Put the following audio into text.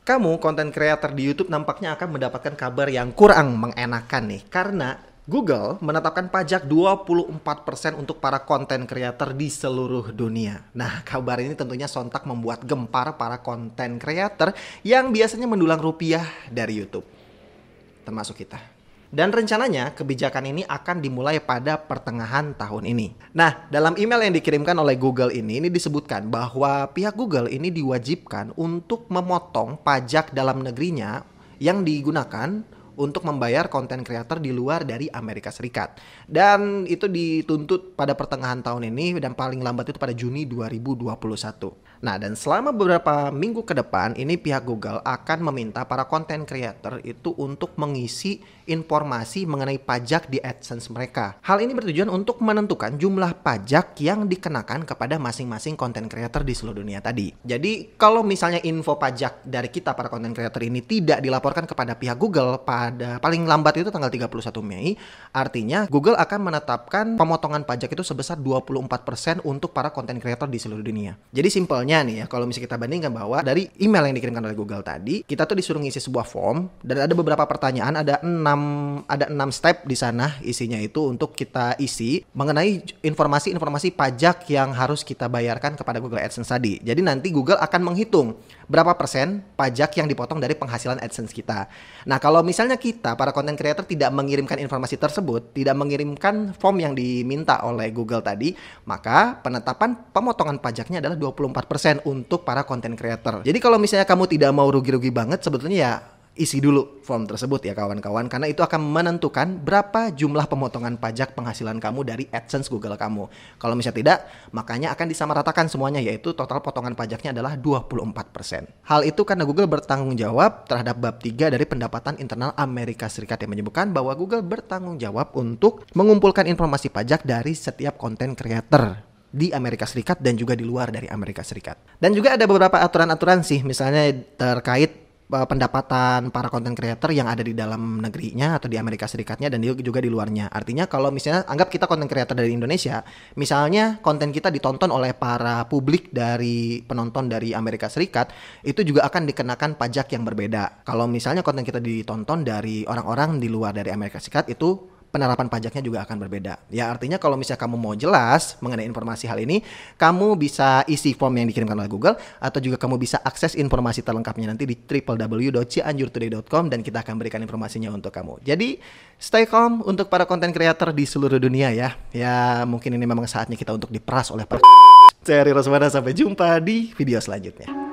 Kamu konten creator di YouTube nampaknya akan mendapatkan kabar yang kurang mengenakan nih, karena Google menetapkan pajak 24% untuk para konten creator di seluruh dunia. Nah, kabar ini tentunya sontak membuat gempar para konten creator yang biasanya mendulang rupiah dari YouTube, termasuk kita. Dan rencananya kebijakan ini akan dimulai pada pertengahan tahun ini. Nah, dalam email yang dikirimkan oleh Google ini disebutkan bahwa pihak Google ini diwajibkan untuk memotong pajak dalam negerinya yang digunakan untuk membayar konten kreator di luar dari Amerika Serikat. Dan itu dituntut pada pertengahan tahun ini dan paling lambat itu pada Juni 2021. Nah, dan selama beberapa minggu ke depan ini pihak Google akan meminta para konten creator itu untuk mengisi informasi mengenai pajak di AdSense mereka. Hal ini bertujuan untuk menentukan jumlah pajak yang dikenakan kepada masing-masing konten creator di seluruh dunia tadi. Jadi, kalau misalnya info pajak dari kita para konten creator ini tidak dilaporkan kepada pihak Google pada paling lambat itu tanggal 31 Mei, artinya Google akan menetapkan pemotongan pajak itu sebesar 24% untuk para konten creator di seluruh dunia. Jadi simpelnya nih ya, kalau misalnya kita bandingkan bahwa dari email yang dikirimkan oleh Google tadi, kita tuh disuruh ngisi sebuah form dan ada beberapa pertanyaan, ada 6 step di sana isinya itu untuk kita isi mengenai informasi-informasi pajak yang harus kita bayarkan kepada Google AdSense tadi. Jadi nanti Google akan menghitung berapa persen pajak yang dipotong dari penghasilan AdSense kita. Nah, kalau misalnya kita para content creator tidak mengirimkan informasi tersebut, tidak mengirimkan form yang diminta oleh Google tadi, maka penetapan pemotongan pajaknya adalah 24% untuk para content creator. Jadi kalau misalnya kamu tidak mau rugi-rugi banget, sebetulnya ya isi dulu form tersebut ya kawan-kawan, karena itu akan menentukan berapa jumlah pemotongan pajak penghasilan kamu dari AdSense Google kamu. Kalau misalnya tidak, makanya akan disamaratakan semuanya, yaitu total potongan pajaknya adalah 24%. Hal itu karena Google bertanggung jawab terhadap bab 3 dari pendapatan internal Amerika Serikat yang menyebutkan bahwa Google bertanggung jawab untuk mengumpulkan informasi pajak dari setiap konten creator di Amerika Serikat dan juga di luar dari Amerika Serikat. Dan juga ada beberapa aturan-aturan sih, misalnya terkait pendapatan para konten creator yang ada di dalam negerinya atau di Amerika Serikatnya dan juga di luarnya. Artinya kalau misalnya anggap kita konten creator dari Indonesia, misalnya konten kita ditonton oleh para publik dari penonton dari Amerika Serikat, itu juga akan dikenakan pajak yang berbeda. Kalau misalnya konten kita ditonton dari orang-orang di luar dari Amerika Serikat, itu penerapan pajaknya juga akan berbeda. Ya, artinya kalau misalnya kamu mau jelas mengenai informasi hal ini, kamu bisa isi form yang dikirimkan oleh Google, atau juga kamu bisa akses informasi terlengkapnya nanti di www.cianjurtoday.com dan kita akan berikan informasinya untuk kamu. Jadi, stay calm untuk para content creator di seluruh dunia ya. Ya, mungkin ini memang saatnya kita untuk diperas oleh Saya Rosmana, sampai jumpa di video selanjutnya.